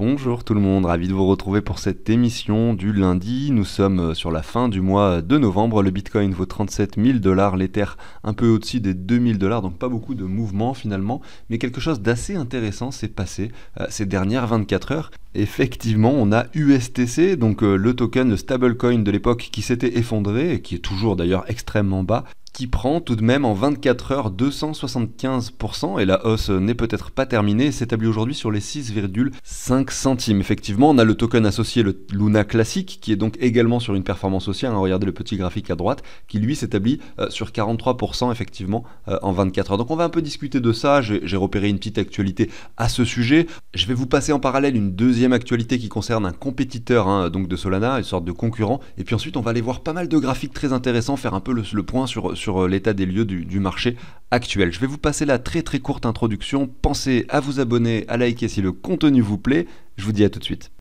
Bonjour tout le monde, ravi de vous retrouver pour cette émission du lundi. Nous sommes sur la fin du mois de novembre. Le Bitcoin vaut 37 000 $, l'Ether un peu au-dessus des 2 000 $, donc pas beaucoup de mouvements finalement. Mais quelque chose d'assez intéressant s'est passé ces dernières 24 heures. Effectivement, on a USTC, donc le token, le stablecoin de l'époque qui s'était effondré et qui est toujours d'ailleurs extrêmement bas, qui prend tout de même en 24 heures 275%, et la hausse n'est peut-être pas terminée, et s'établit aujourd'hui sur les 6,5 centimes. Effectivement, on a le token associé, le Luna classique, qui est donc également sur une performance haussière, regardez le petit graphique à droite, qui lui s'établit sur 43% effectivement en 24 heures. Donc on va un peu discuter de ça, j'ai repéré une petite actualité à ce sujet. Je vais vous passer en parallèle une deuxième actualité qui concerne un compétiteur donc de Solana, une sorte de concurrent, et puis ensuite on va aller voir pas mal de graphiques très intéressants, faire un peu le point sur l'état des lieux du marché actuel. Je vais vous passer la très courte introduction. Pensez à vous abonner, à liker si le contenu vous plaît. Je vous dis à tout de suite.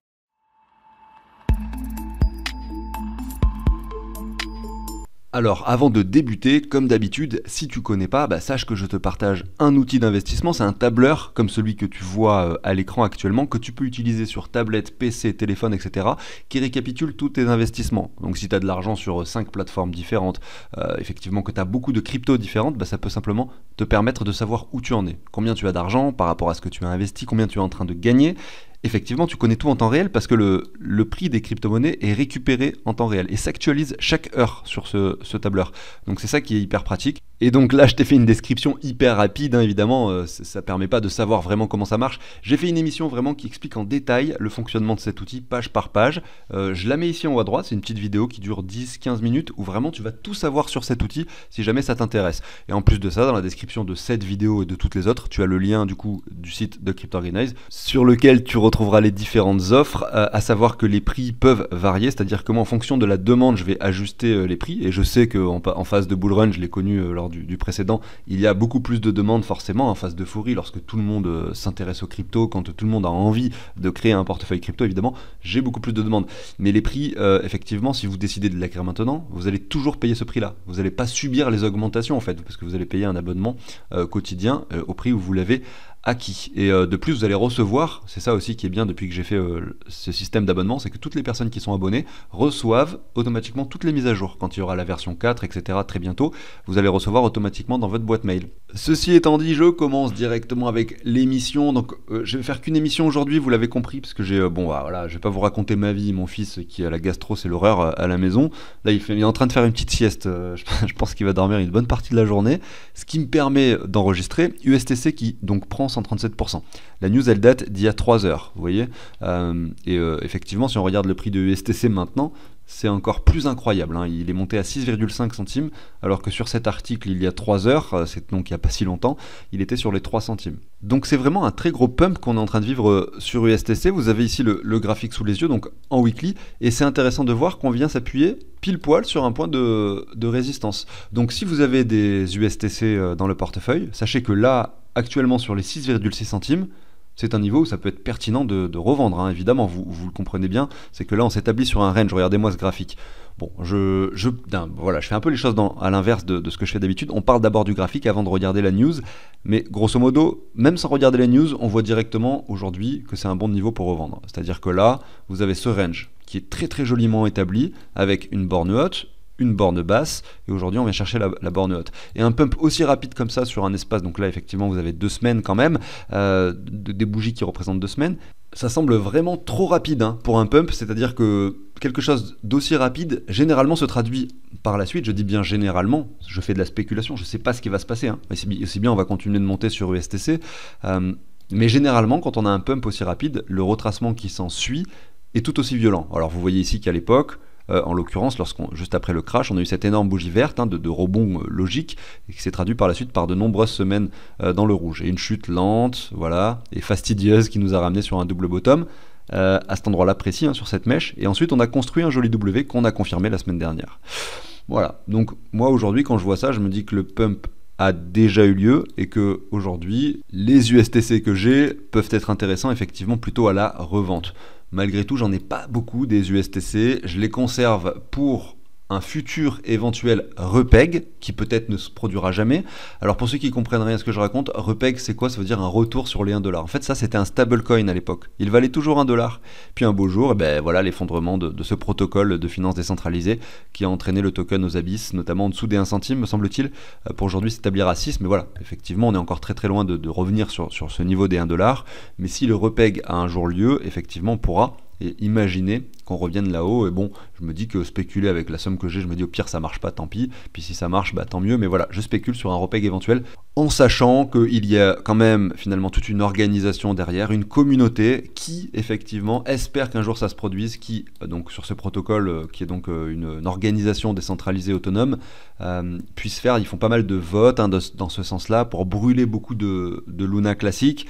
Alors, avant de débuter, comme d'habitude, si tu connais pas, sache que je te partage un outil d'investissement, c'est un tableur comme celui que tu vois à l'écran actuellement, que tu peux utiliser sur tablette, PC, téléphone, etc., qui récapitule tous tes investissements. Donc si tu as de l'argent sur 5 plateformes différentes, effectivement que tu as beaucoup de cryptos différentes, ça peut simplement te permettre de savoir où tu en es, combien tu as d'argent par rapport à ce que tu as investi, combien tu es en train de gagner. Effectivement, tu connais tout en temps réel parce que le prix des crypto-monnaies est récupéré en temps réel et s'actualise chaque heure sur ce tableur. Donc c'est ça qui est hyper pratique. Et donc là, je t'ai fait une description hyper rapide, évidemment, ça permet pas de savoir vraiment comment ça marche. J'ai fait une émission vraiment qui explique en détail le fonctionnement de cet outil, page par page. Je la mets ici en haut à droite, c'est une petite vidéo qui dure 10-15 minutes où vraiment tu vas tout savoir sur cet outil si jamais ça t'intéresse. Et en plus de ça, dans la description de cette vidéo et de toutes les autres, tu as le lien du coup du site de CryptoOrganize sur lequel tu retrouveras les différentes offres, à savoir que les prix peuvent varier, c'est-à-dire que moi en fonction de la demande je vais ajuster les prix, et je sais qu'en phase de bull run, je l'ai connu lors du précédent, il y a beaucoup plus de demandes forcément en phase d'euphorie, lorsque tout le monde s'intéresse aux crypto, quand tout le monde a envie de créer un portefeuille crypto, évidemment j'ai beaucoup plus de demandes, mais les prix effectivement, si vous décidez de l'acquérir maintenant, vous allez toujours payer ce prix là, vous n'allez pas subir les augmentations en fait, parce que vous allez payer un abonnement quotidien au prix où vous l'avez acquis. Et de plus, vous allez recevoir, c'est ça aussi qui est bien depuis que j'ai fait ce système d'abonnement, c'est que toutes les personnes qui sont abonnées reçoivent automatiquement toutes les mises à jour. Quand il y aura la version 4, etc. très bientôt, vous allez recevoir automatiquement dans votre boîte mail. Ceci étant dit, je commence directement avec l'émission. Donc je vais faire qu'une émission aujourd'hui, vous l'avez compris, parce que j'ai, voilà, je vais pas vous raconter ma vie, mon fils qui a la gastro, c'est l'horreur à la maison. Là, il est en train de faire une petite sieste, je pense qu'il va dormir une bonne partie de la journée, ce qui me permet d'enregistrer USTC qui donc prend 137%. La news elle date d'il y a 3 heures, vous voyez, effectivement si on regarde le prix de USTC maintenant, c'est encore plus incroyable, il est monté à 6,5 centimes, alors que sur cet article il y a 3 heures, c'est donc il n'y a pas si longtemps, il était sur les 3 centimes. Donc c'est vraiment un très gros pump qu'on est en train de vivre sur USTC, vous avez ici le graphique sous les yeux, donc en weekly, et c'est intéressant de voir qu'on vient s'appuyer pile poil sur un point de résistance. Donc si vous avez des USTC dans le portefeuille, sachez que là, actuellement sur les 6,6 centimes, c'est un niveau où ça peut être pertinent de revendre, évidemment, vous le comprenez bien, c'est que là on s'établit sur un range, regardez-moi ce graphique. Bon, voilà, je fais un peu les choses à l'inverse de ce que je fais d'habitude, on parle d'abord du graphique avant de regarder la news, mais grosso modo, même sans regarder la news, on voit directement aujourd'hui que c'est un bon niveau pour revendre. C'est-à-dire que là, vous avez ce range qui est très joliment établi, avec une borne haute, une borne basse, et aujourd'hui on vient chercher la borne haute. Et un pump aussi rapide comme ça sur un espace, donc là effectivement vous avez 2 semaines quand même, des bougies qui représentent 2 semaines, ça semble vraiment trop rapide pour un pump, c'est-à-dire que quelque chose d'aussi rapide généralement se traduit par la suite, je dis bien généralement, je fais de la spéculation, je sais pas ce qui va se passer, aussi bien on va continuer de monter sur USTC, mais généralement quand on a un pump aussi rapide, le retracement qui s'ensuit est tout aussi violent. Alors vous voyez ici qu'à l'époque, en l'occurrence, juste après le crash, on a eu cette énorme bougie verte de rebond logique et qui s'est traduit par la suite par de nombreuses semaines dans le rouge. Et une chute lente, voilà, et fastidieuse qui nous a ramené sur un double bottom à cet endroit-là précis, sur cette mèche. Et ensuite, on a construit un joli W qu'on a confirmé la semaine dernière. Voilà, donc moi aujourd'hui, quand je vois ça, je me dis que le pump a déjà eu lieu et que aujourd'hui, les USTC que j'ai peuvent être intéressants effectivement plutôt à la revente. Malgré tout, j'en ai pas beaucoup des USTC, je les conserve pour un futur éventuel repeg qui peut-être ne se produira jamais. Alors pour ceux qui comprennent rien à ce que je raconte, repeg c'est quoi? Ça veut dire un retour sur les 1 dollar. En fait ça c'était un stablecoin à l'époque. Il valait toujours 1 dollar. Puis un beau jour, voilà l'effondrement de ce protocole de finance décentralisée qui a entraîné le token aux abysses, notamment en dessous des 1 centime me semble-t-il, pour aujourd'hui s'établir à 6. Mais voilà, effectivement on est encore très très loin de revenir sur ce niveau des 1 dollar. Mais si le repeg a un jour lieu, effectivement on pourra imaginer qu'on revienne là-haut. Et bon, je me dis que spéculer avec la somme que j'ai, je me dis au pire ça marche pas, tant pis. Puis si ça marche, tant mieux. Mais voilà, je spécule sur un repeg éventuel en sachant qu'il y a quand même finalement toute une organisation derrière, une communauté qui effectivement espère qu'un jour ça se produise, qui donc sur ce protocole qui est donc une organisation décentralisée autonome puisse faire, ils font pas mal de votes dans ce sens-là pour brûler beaucoup de Luna classique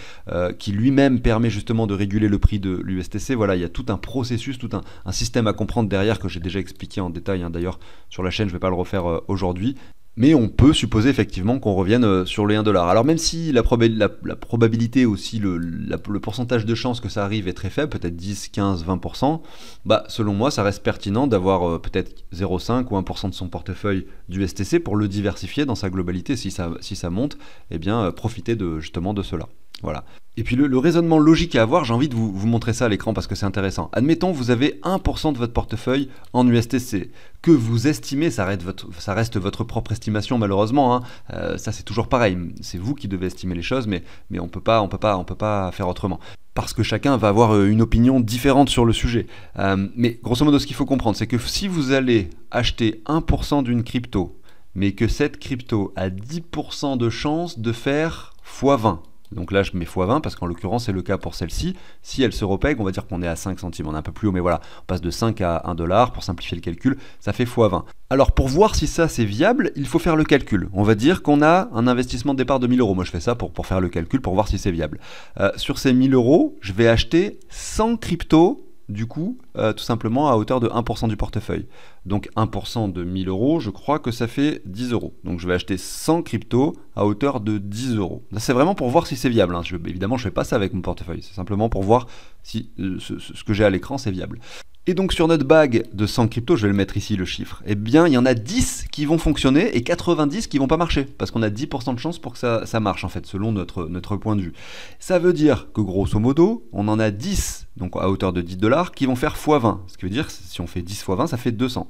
qui lui-même permet justement de réguler le prix de l'USTC. Voilà, il y a tout un processus, tout un système à comprendre derrière que j'ai déjà expliqué en détail d'ailleurs sur la chaîne, je ne vais pas le refaire aujourd'hui. Mais on peut supposer effectivement qu'on revienne sur les 1 dollar. Alors même si la probabilité aussi, le pourcentage de chance que ça arrive est très faible, peut-être 10, 15, 20%, selon moi ça reste pertinent d'avoir peut-être 0,5 ou 1% de son portefeuille du STC pour le diversifier dans sa globalité. Si ça monte, eh bien profiter justement de cela. Voilà. Et puis le raisonnement logique à avoir, j'ai envie de vous montrer ça à l'écran parce que c'est intéressant. Admettons, vous avez 1% de votre portefeuille en USTC, que vous estimez, ça reste votre propre estimation malheureusement, ça c'est toujours pareil, c'est vous qui devez estimer les choses, mais on peut pas faire autrement. Parce que chacun va avoir une opinion différente sur le sujet. Mais grosso modo, ce qu'il faut comprendre, c'est que si vous allez acheter 1% d'une crypto, mais que cette crypto a 10% de chance de faire x20, donc là je mets x20 parce qu'en l'occurrence c'est le cas pour celle-ci. Si elle se repègue, on va dire qu'on est à 5 centimes, on est un peu plus haut, mais voilà, on passe de 5 à 1 dollar pour simplifier le calcul, ça fait x20. Alors pour voir si ça c'est viable, il faut faire le calcul. On va dire qu'on a un investissement de départ de 1000 euros. Moi je fais ça pour faire le calcul, pour voir si c'est viable. Sur ces 1000 euros, je vais acheter 100 cryptos du coup, tout simplement à hauteur de 1% du portefeuille. Donc 1% de 1000 euros, je crois que ça fait 10 euros. Donc je vais acheter 100 cryptos à hauteur de 10 euros. C'est vraiment pour voir si c'est viable. Évidemment, je ne fais pas ça avec mon portefeuille. C'est simplement pour voir si ce que j'ai à l'écran, c'est viable. Et donc sur notre bague de 100 cryptos, je vais le mettre ici le chiffre, eh bien il y en a 10 qui vont fonctionner et 90 qui vont pas marcher. Parce qu'on a 10% de chance pour que ça marche en fait, selon notre point de vue. Ça veut dire que grosso modo, on en a 10, donc à hauteur de 10 dollars, qui vont faire x20. Ce qui veut dire que si on fait 10 x 20, ça fait 200.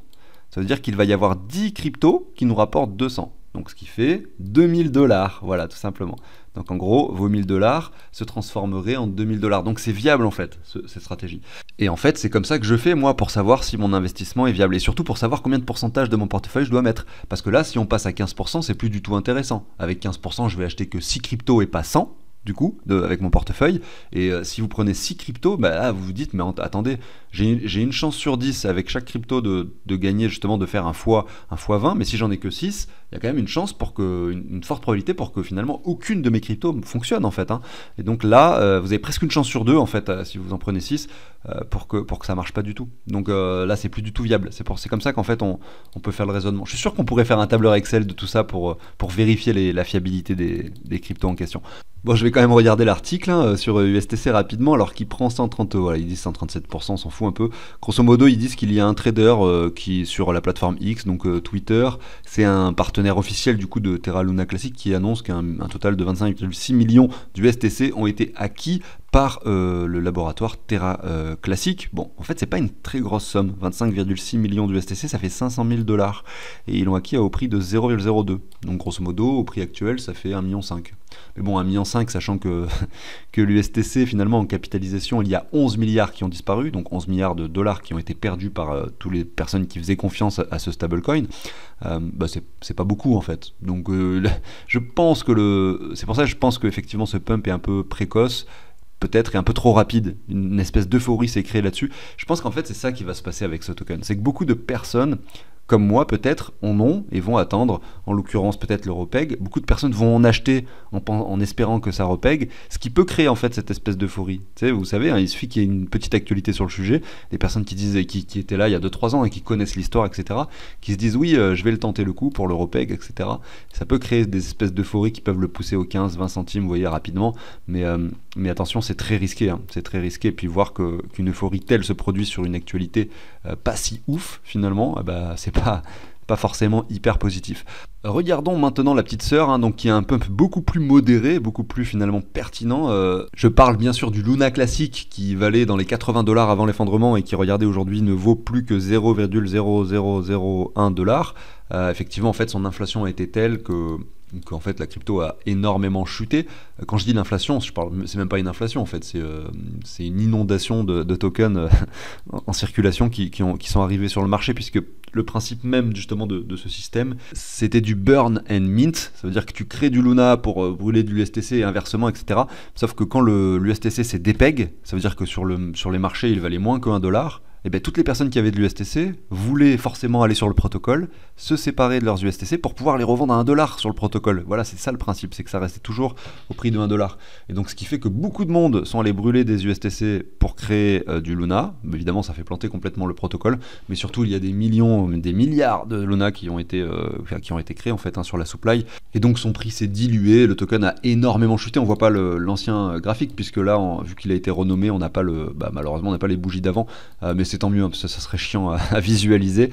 Ça veut dire qu'il va y avoir 10 cryptos qui nous rapportent 200. Donc ce qui fait 2000 dollars, voilà tout simplement. Donc en gros, vos 1000 dollars se transformeraient en 2000 dollars. Donc c'est viable en fait, cette stratégie. Et en fait, c'est comme ça que je fais moi pour savoir si mon investissement est viable. Et surtout pour savoir combien de pourcentage de mon portefeuille je dois mettre. Parce que là, si on passe à 15%, c'est plus du tout intéressant. Avec 15%, je vais acheter que 6 cryptos et pas 100. Du coup, avec mon portefeuille, et si vous prenez 6 cryptos, là vous vous dites, mais attendez, j'ai une chance sur 10 avec chaque crypto de gagner, justement de faire un fois 20, mais si j'en ai que 6, il y a quand même une chance une forte probabilité pour que finalement aucune de mes cryptos fonctionne en fait. Et donc là, vous avez presque une chance sur 2 en fait, si vous en prenez 6, pour que ça marche pas du tout. Donc là, c'est plus du tout viable. C'est comme ça qu'en fait on peut faire le raisonnement. Je suis sûr qu'on pourrait faire un tableur Excel de tout ça pour vérifier la fiabilité des cryptos en question. Bon, je vais quand même regarder l'article sur USTC rapidement, alors qu'il prend 130, voilà, ils disent 137%, on s'en fout un peu. Grosso modo, ils disent qu'il y a un trader qui, sur la plateforme X, donc Twitter, c'est un partenaire officiel du coup de Terra Luna Classic qui annonce qu'un total de 25,6 millions d'USTC ont été acquis par le laboratoire Terra Classic. Bon, en fait, c'est pas une très grosse somme. 25,6 millions d'USTC, ça fait 500 000 dollars. Et ils l'ont acquis au prix de 0,02. Donc, grosso modo, au prix actuel, ça fait 1,5 million. Mais bon, 1,5 million, sachant que l'USTC, finalement, en capitalisation, il y a 11 milliards qui ont disparu. Donc, 11 milliards de dollars qui ont été perdus par toutes les personnes qui faisaient confiance à ce stablecoin. C'est pas beaucoup, en fait. Donc, je pense que c'est pour ça que je pense qu'effectivement, ce pump est un peu précoce. Peut-être est un peu trop rapide, une espèce d'euphorie s'est créée là-dessus. Je pense qu'en fait c'est ça qui va se passer avec ce token, c'est que beaucoup de personnes comme moi peut-être en ont et vont attendre, en l'occurrence peut-être le repeg. Beaucoup de personnes vont en acheter en espérant que ça repeg, ce qui peut créer en fait cette espèce d'euphorie. Vous savez, il suffit qu'il y ait une petite actualité sur le sujet, des personnes qui disent, qui étaient là il y a 2-3 ans et qui connaissent l'histoire, etc., qui se disent oui, je vais le tenter le coup pour le repeg, etc. Ça peut créer des espèces d'euphorie qui peuvent le pousser aux 15-20 centimes, vous voyez, rapidement, mais attention, c'est très risqué, c'est très risqué, et puis voir qu'une euphorie telle se produit sur une actualité pas si ouf finalement, c'est pas forcément hyper positif. Regardons maintenant la petite sœur, donc qui a un pump beaucoup plus modéré, beaucoup plus finalement pertinent. Je parle bien sûr du Luna classique qui valait dans les 80 $ avant l'effondrement et qui, regardez, aujourd'hui ne vaut plus que 0,0001 $. Effectivement, en fait, son inflation a été telle qu'en fait la crypto a énormément chuté. Quand je dis l'inflation, c'est même pas une inflation en fait, c'est une inondation de tokens en circulation qui sont arrivés sur le marché, puisque le principe même justement de ce système, c'était du burn and mint. Ça veut dire que tu crées du Luna pour brûler du USTC et inversement, etc. Sauf que quand l'USTC s'est dépeg, ça veut dire que sur les marchés il valait moins que 1 $. Et bien, toutes les personnes qui avaient de l'USTC voulaient forcément aller sur le protocole, se séparer de leurs USTC pour pouvoir les revendre à 1 $ sur le protocole. Voilà, c'est ça le principe, c'est que ça restait toujours au prix de 1 $. Et donc, ce qui fait que beaucoup de monde sont allés brûler des USTC pour créer du Luna. Évidemment, ça fait planter complètement le protocole, mais surtout, il y a des millions, des milliards de Luna qui ont été créés en fait sur la supply. Et donc, son prix s'est dilué, le token a énormément chuté. On voit pas l'ancien graphique, puisque là, vu qu'il a été renommé, on n'a pas malheureusement, on n'a pas les bougies d'avant, mais c'est tant mieux, parce que ça serait chiant à visualiser.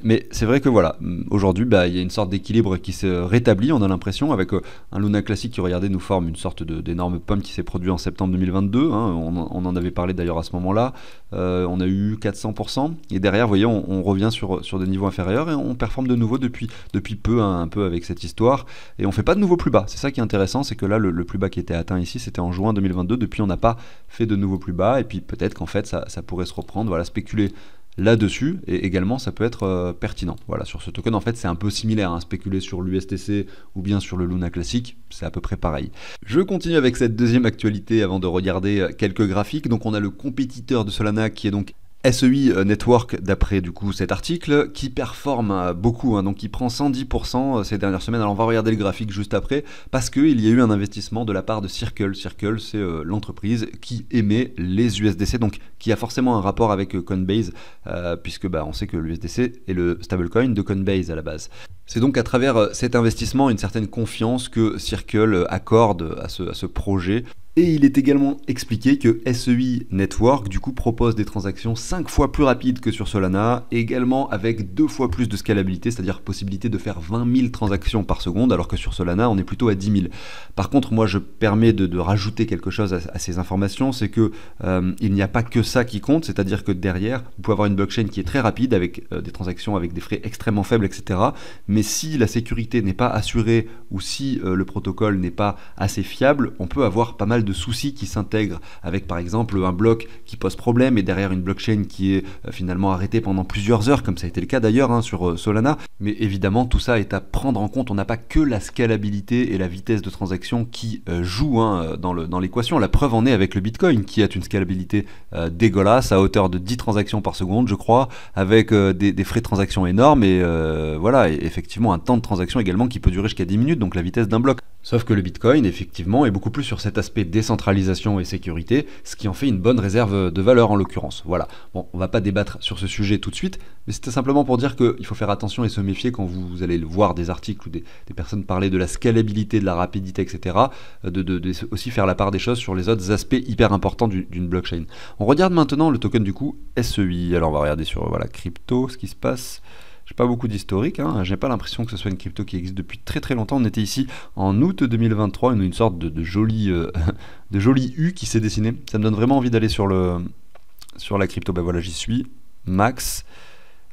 Mais c'est vrai que voilà, aujourd'hui, il y a une sorte d'équilibre qui se rétablit, on a l'impression, avec un Luna classique qui, regardez, nous forme une sorte d'énorme pump qui s'est produit en septembre 2022. On en avait parlé d'ailleurs à ce moment-là. On a eu 400%. Et derrière, vous voyez, on revient sur des niveaux inférieurs et on performe de nouveau depuis peu, un peu avec cette histoire. Et on fait pas de nouveau plus bas. C'est ça qui est intéressant, c'est que là, le plus bas qui était atteint ici, c'était en juin 2022. Depuis, on n'a pas fait de nouveau plus bas. Et puis peut-être qu'en fait, ça pourrait se reprendre. Voilà, spéculer là-dessus, et également ça peut être pertinent. Voilà, sur ce token en fait c'est un peu similaire, spéculer sur l'USTC ou bien sur le Luna classique, c'est à peu près pareil. Je continue avec cette deuxième actualité avant de regarder quelques graphiques. Donc on a le compétiteur de Solana qui est donc SEI Network, d'après du coup cet article, qui performe beaucoup, donc qui prend 110% ces dernières semaines. Alors on va regarder le graphique juste après, parce qu'il y a eu un investissement de la part de Circle. Circle, c'est l'entreprise qui émet les USDC, donc qui a forcément un rapport avec Coinbase, puisque on sait que l'USDC est le stablecoin de Coinbase à la base. C'est donc à travers cet investissement une certaine confiance que Circle accorde à ce projet. Et il est également expliqué que SEI Network du coup propose des transactions 5 fois plus rapides que sur Solana, et également avec 2 fois plus de scalabilité, c'est-à-dire possibilité de faire 20 000 transactions par seconde, alors que sur Solana on est plutôt à 10 000. Par contre, moi je permets de rajouter quelque chose à ces informations, c'est que il n'y a pas que ça qui compte, c'est-à-dire que derrière vous pouvez avoir une blockchain qui est très rapide avec des transactions avec des frais extrêmement faibles, etc. Mais si la sécurité n'est pas assurée ou si le protocole n'est pas assez fiable, on peut avoir pas mal de soucis qui s'intègrent avec par exemple un bloc qui pose problème et derrière une blockchain qui est finalement arrêtée pendant plusieurs heures, comme ça a été le cas d'ailleurs sur Solana. Mais évidemment tout ça est à prendre en compte, on n'a pas que la scalabilité et la vitesse de transaction qui jouent dans l'équation. La preuve en est avec le Bitcoin qui a une scalabilité dégueulasse à hauteur de 10 transactions par seconde je crois, avec des frais de transaction énormes et voilà, et effectivement un temps de transaction également qui peut durer jusqu'à 10 minutes, donc la vitesse d'un bloc. Sauf que le Bitcoin, effectivement, est beaucoup plus sur cet aspect décentralisation et sécurité, ce qui en fait une bonne réserve de valeur en l'occurrence. Voilà. Bon, on va pas débattre sur ce sujet tout de suite, mais c'était simplement pour dire qu'il faut faire attention et se méfier quand vous allez voir des articles ou des personnes parler de la scalabilité, de la rapidité, etc. De aussi faire la part des choses sur les autres aspects hyper importants d'une blockchain. On regarde maintenant le token du coup SEI. Alors on va regarder sur crypto, ce qui se passe. J'ai pas beaucoup d'historique, j'ai pas l'impression que ce soit une crypto qui existe depuis très très longtemps. On était ici en août 2023, une sorte de joli U qui s'est dessiné. Ça me donne vraiment envie d'aller sur la crypto. Voilà, j'y suis, max.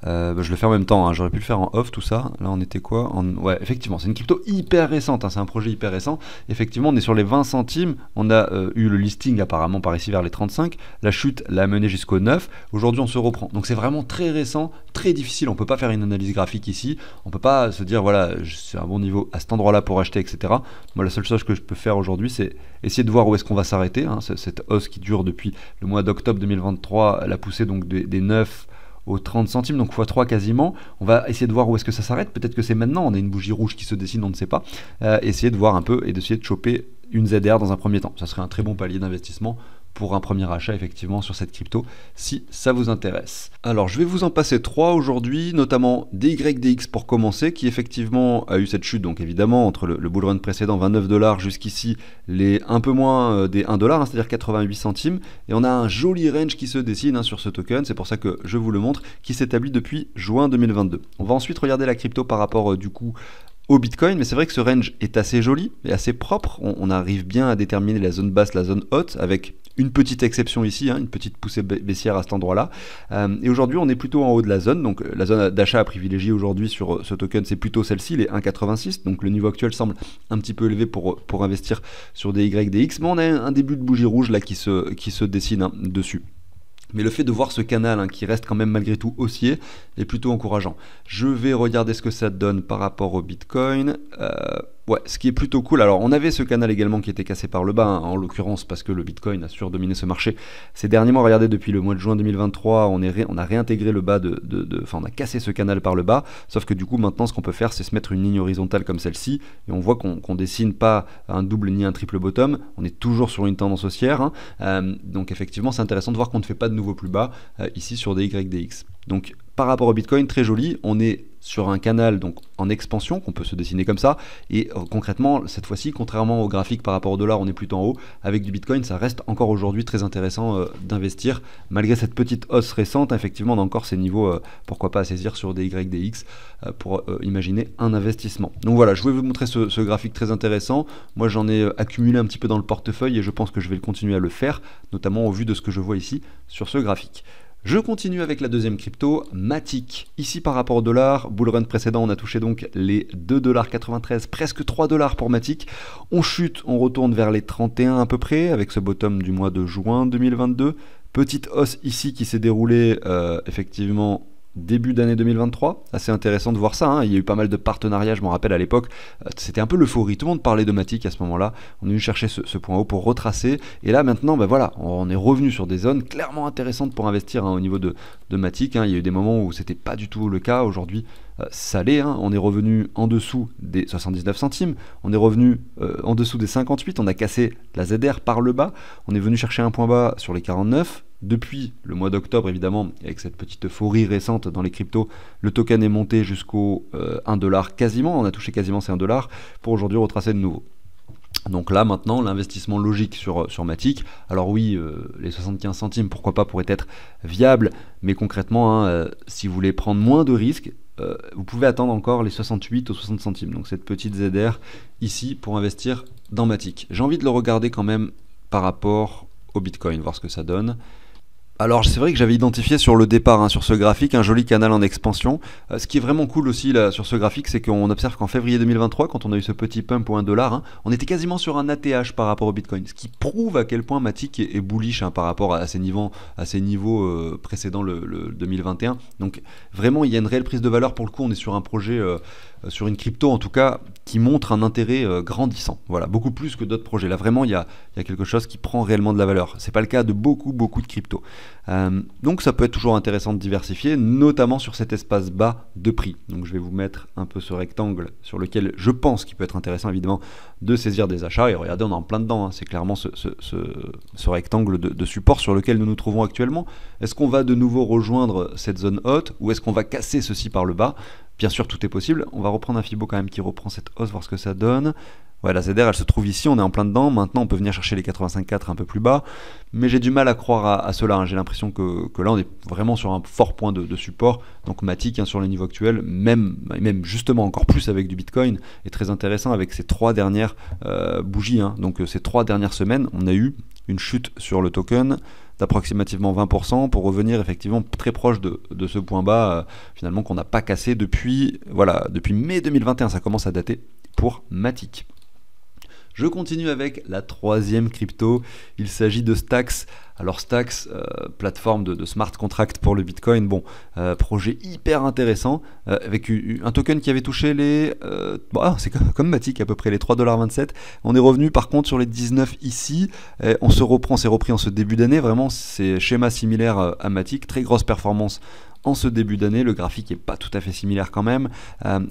Je le fais en même temps, j'aurais pu le faire en off tout ça. Là on était quoi ouais, effectivement c'est une crypto hyper récente, c'est un projet hyper récent. Effectivement on est sur les 20 centimes. On a eu le listing apparemment par ici vers les 35. La chute l'a mené jusqu'au 9. Aujourd'hui on se reprend, donc c'est vraiment très récent, très difficile. On peut pas faire une analyse graphique ici, on peut pas se dire voilà c'est un bon niveau à cet endroit là pour acheter, etc. Moi la seule chose que je peux faire aujourd'hui c'est essayer de voir où est-ce qu'on va s'arrêter, cette hausse qui dure depuis le mois d'octobre 2023, la poussée donc des 9 aux 30 centimes, donc x3 quasiment. On va essayer de voir où est-ce que ça s'arrête. Peut-être que c'est maintenant, on a une bougie rouge qui se dessine, on ne sait pas. Essayer de voir un peu et d'essayer de choper une ZR dans un premier temps. Ça serait un très bon palier d'investissement pour un premier achat effectivement sur cette crypto si ça vous intéresse. Alors je vais vous en passer 3 aujourd'hui, notamment DYDX pour commencer, qui effectivement a eu cette chute, donc évidemment entre le bull run précédent 29 $ jusqu'ici les un peu moins des 1 $, hein, c'est-à-dire 88 centimes, et on a un joli range qui se dessine hein, sur ce token, c'est pour ça que je vous le montre, qui s'établit depuis juin 2022. On va ensuite regarder la crypto par rapport du coup au Bitcoin, mais c'est vrai que ce range est assez joli et assez propre, on arrive bien à déterminer la zone basse, la zone haute, avec une petite exception ici, hein, une petite poussée baissière à cet endroit-là. Et aujourd'hui, on est plutôt en haut de la zone. Donc la zone d'achat à privilégier aujourd'hui sur ce token, c'est plutôt celle-ci, les 1,86. Donc le niveau actuel semble un petit peu élevé pour investir sur des YDX. Mais on a un début de bougie rouge là qui se dessine hein, dessus. Mais le fait de voir ce canal hein, qui reste quand même malgré tout haussier est plutôt encourageant. Je vais regarder ce que ça donne par rapport au Bitcoin. Ouais, ce qui est plutôt cool. Alors, on avait ce canal également qui était cassé par le bas, hein, en l'occurrence parce que le Bitcoin a surdominé ce marché. Ces derniers mois, regardez, depuis le mois de juin 2023, on a réintégré le bas enfin, on a cassé ce canal par le bas. Sauf que du coup, maintenant, ce qu'on peut faire, c'est se mettre une ligne horizontale comme celle-ci. Et on voit qu'on dessine pas un double ni un triple bottom. On est toujours sur une tendance haussière. Hein. Donc, effectivement, c'est intéressant de voir qu'on ne fait pas de nouveau plus bas ici sur des YDX. Donc, par rapport au Bitcoin, très joli, on est sur un canal donc en expansion qu'on peut se dessiner comme ça et concrètement cette fois-ci, contrairement au graphique par rapport au dollar, on est plutôt en haut. Avec du Bitcoin, ça reste encore aujourd'hui très intéressant d'investir malgré cette petite hausse récente. Effectivement, on a encore ces niveaux, pourquoi pas à saisir sur des YDX pour imaginer un investissement. Donc voilà, je voulais vous montrer ce graphique très intéressant. Moi, j'en ai accumulé un petit peu dans le portefeuille et je pense que je vais continuer à le faire, notamment au vu de ce que je vois ici sur ce graphique. Je continue avec la deuxième crypto, Matic. Ici par rapport au dollar, bull run précédent, on a touché donc les 2,93 $, presque 3 $ pour Matic. On chute, on retourne vers les 31 à peu près, avec ce bottom du mois de juin 2022. Petite hausse ici qui s'est déroulée effectivement début d'année 2023, assez intéressant de voir ça, hein. Il y a eu pas mal de partenariats, je m'en rappelle à l'époque, c'était un peu l'euphorie, tout le monde parlait de Matic à ce moment-là, on est venu chercher ce point haut pour retracer, et là maintenant, ben voilà, on est revenu sur des zones clairement intéressantes pour investir hein, au niveau de Matic, hein. Il y a eu des moments où c'était pas du tout le cas, aujourd'hui ça l'est, hein. On est revenu en dessous des 79 centimes, on est revenu en dessous des 58, on a cassé la ZR par le bas, on est venu chercher un point bas sur les 49. Depuis le mois d'octobre, évidemment, avec cette petite euphorie récente dans les cryptos, le token est monté jusqu'au 1 $ quasiment, on a touché quasiment ces 1 $ pour aujourd'hui retracer de nouveau. Donc là maintenant l'investissement logique sur Matic, alors oui les 75 centimes pourquoi pas pourraient être viables, mais concrètement hein, si vous voulez prendre moins de risques, vous pouvez attendre encore les 68 ou 60 centimes, donc cette petite ZR ici pour investir dans Matic. J'ai envie de le regarder quand même par rapport au Bitcoin, voir ce que ça donne. Alors c'est vrai que j'avais identifié sur le départ, hein, sur ce graphique, un joli canal en expansion. Ce qui est vraiment cool aussi là, sur ce graphique, c'est qu'on observe qu'en février 2023, quand on a eu ce petit pump au 1 $, hein, on était quasiment sur un ATH par rapport au Bitcoin, ce qui prouve à quel point Matic est bullish hein, par rapport à ces niveaux précédant le 2021. Donc vraiment, il y a une réelle prise de valeur. Pour le coup, on est sur un projet, sur une crypto en tout cas, qui montre un intérêt grandissant. Voilà, beaucoup plus que d'autres projets. Là vraiment, il y a quelque chose qui prend réellement de la valeur. C'est pas le cas de beaucoup de cryptos. Donc ça peut être toujours intéressant de diversifier, notamment sur cet espace bas de prix. Donc je vais vous mettre un peu ce rectangle sur lequel je pense qu'il peut être intéressant évidemment de saisir des achats. Et regardez, on est en plein dedans, hein. C'est clairement ce rectangle de support sur lequel nous nous trouvons actuellement. Est-ce qu'on va de nouveau rejoindre cette zone haute ou est-ce qu'on va casser ceci par le bas? Bien sûr, tout est possible. On va reprendre un Fibo quand même qui reprend cette hausse, voir ce que ça donne. Ouais, la ZR, elle se trouve ici, on est en plein dedans. Maintenant, on peut venir chercher les 85,4 un peu plus bas. Mais j'ai du mal à croire à cela, hein. J'ai l'impression que là, on est vraiment sur un fort point de support. Donc Matic, hein, sur les niveaux actuels, même justement encore plus avec du Bitcoin, est très intéressant avec ces 3 dernières bougies. Hein. Donc ces 3 dernières semaines, on a eu une chute sur le token d'approximativement 20% pour revenir effectivement très proche de ce point bas finalement qu'on n'a pas cassé depuis mai 2021. Ça commence à dater pour Matic. Je continue avec la troisième crypto, il s'agit de Stacks. Alors Stacks, plateforme de smart contract pour le Bitcoin, bon, projet hyper intéressant, avec un token qui avait touché les... c'est comme Matic à peu près, les 3,27 $. On est revenu par contre sur les 19 ici, on s'est repris en ce début d'année, vraiment c'est schéma similaire à Matic, très grosse performance en ce début d'année, le graphique n'est pas tout à fait similaire quand même,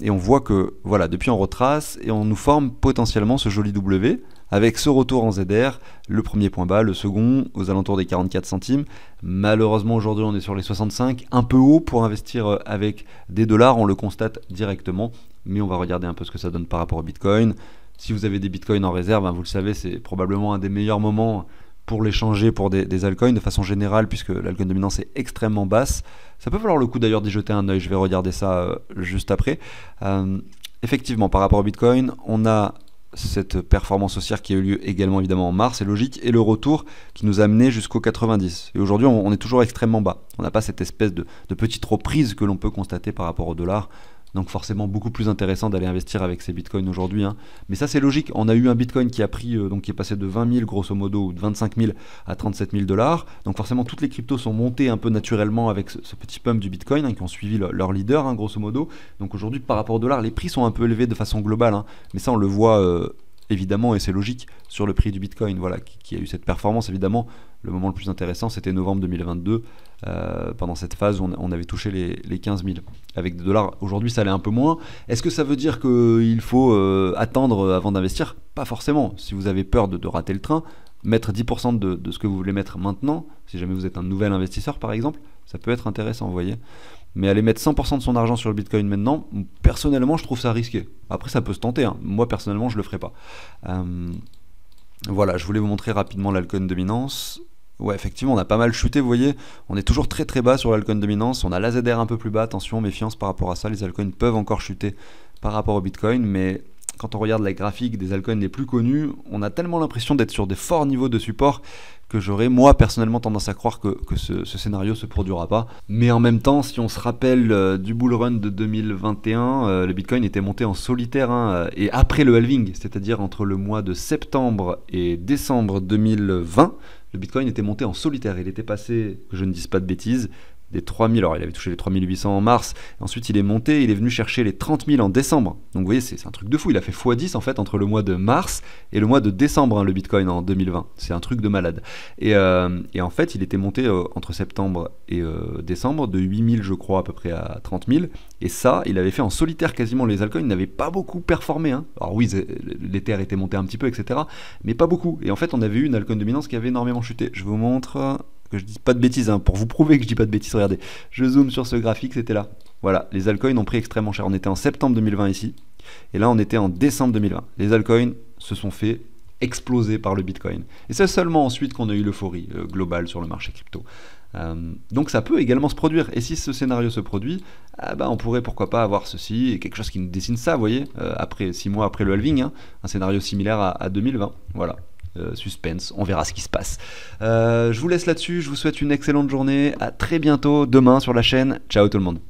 et on voit que voilà, depuis on retrace et on nous forme potentiellement ce joli W, avec ce retour en ZR, le premier point bas, le second aux alentours des 44 centimes. Malheureusement aujourd'hui on est sur les 65, un peu haut pour investir avec des dollars, on le constate directement, mais on va regarder un peu ce que ça donne par rapport au Bitcoin. Si vous avez des Bitcoins en réserve, vous le savez, c'est probablement un des meilleurs moments pour les changer pour des altcoins de façon générale, puisque l'altcoin dominance est extrêmement basse. Ça peut valoir le coup d'ailleurs d'y jeter un œil, je vais regarder ça juste après. Effectivement, par rapport au Bitcoin, on a cette performance haussière qui a eu lieu également évidemment en mars, c'est logique, et le retour qui nous a amené jusqu'au 90. Et aujourd'hui, on est toujours extrêmement bas. On n'a pas cette espèce de petite reprise que l'on peut constater par rapport au dollar. Donc forcément beaucoup plus intéressant d'aller investir avec ces bitcoins aujourd'hui. Mais ça c'est logique, on a eu un bitcoin qui a pris, donc qui est passé de 20 000 grosso modo, ou de 25 000 à 37 000 $. Donc forcément toutes les cryptos sont montées un peu naturellement avec ce petit pump du bitcoin, qui ont suivi leur leader grosso modo. Donc aujourd'hui par rapport au dollar, les prix sont un peu élevés de façon globale. Mais ça on le voit évidemment, et c'est logique, sur le prix du Bitcoin, voilà, qui a eu cette performance. Évidemment, le moment le plus intéressant, c'était novembre 2022, pendant cette phase où on avait touché les 15 000 avec des dollars. Aujourd'hui, ça allait un peu moins. Est-ce que ça veut dire qu'il faut attendre avant d'investir? Pas forcément. Si vous avez peur de rater le train, mettre 10% de ce que vous voulez mettre maintenant, si jamais vous êtes un nouvel investisseur par exemple, ça peut être intéressant, vous voyez. Mais aller mettre 100% de son argent sur le Bitcoin maintenant, personnellement, je trouve ça risqué. Après, ça peut se tenter. Moi, personnellement, je le ferai pas. Voilà, je voulais vous montrer rapidement l'altcoin dominance. Ouais, effectivement, on a pas mal chuté, vous voyez. On est toujours très très bas sur l'altcoin dominance. On a l'AZR un peu plus bas. Attention, méfiance par rapport à ça. Les altcoins peuvent encore chuter par rapport au Bitcoin, mais quand on regarde la graphique des altcoins les plus connus, on a tellement l'impression d'être sur des forts niveaux de support que j'aurais moi personnellement tendance à croire que ce scénario se produira pas. Mais en même temps, si on se rappelle du bull run de 2021, le Bitcoin était monté en solitaire, et après le halving, c'est-à-dire entre le mois de septembre et décembre 2020, le Bitcoin était monté en solitaire. Il était passé, que je ne dise pas de bêtises, des 3000, alors il avait touché les 3800 en mars, ensuite il est monté, il est venu chercher les 30 000 en décembre. Donc vous voyez, c'est un truc de fou, il a fait x10 en fait entre le mois de mars et le mois de décembre, le Bitcoin en 2020. C'est un truc de malade. Et en fait, il était monté entre septembre et décembre de 8000 je crois à peu près à 30 000. Et ça, il avait fait en solitaire quasiment. Les altcoins n'avaient pas beaucoup performé. Alors oui, l'Ether était monté un petit peu, etc. Mais pas beaucoup. Et en fait, on avait eu une altcoin dominance qui avait énormément chuté. Je vous montre que je dis pas de bêtises, pour vous prouver que je dis pas de bêtises, regardez, je zoome sur ce graphique, c'était là. Voilà, les altcoins ont pris extrêmement cher. On était en septembre 2020 ici, et là on était en décembre 2020. Les altcoins se sont fait exploser par le Bitcoin. Et c'est seulement ensuite qu'on a eu l'euphorie globale sur le marché crypto. Donc ça peut également se produire. Et si ce scénario se produit, on pourrait pourquoi pas avoir ceci, et quelque chose qui nous dessine ça, vous voyez, après 6 mois après le halving, un scénario similaire à 2020. Voilà. Suspense, on verra ce qui se passe. Je vous laisse là-dessus, je vous souhaite une excellente journée, à très bientôt demain sur la chaîne. Ciao tout le monde.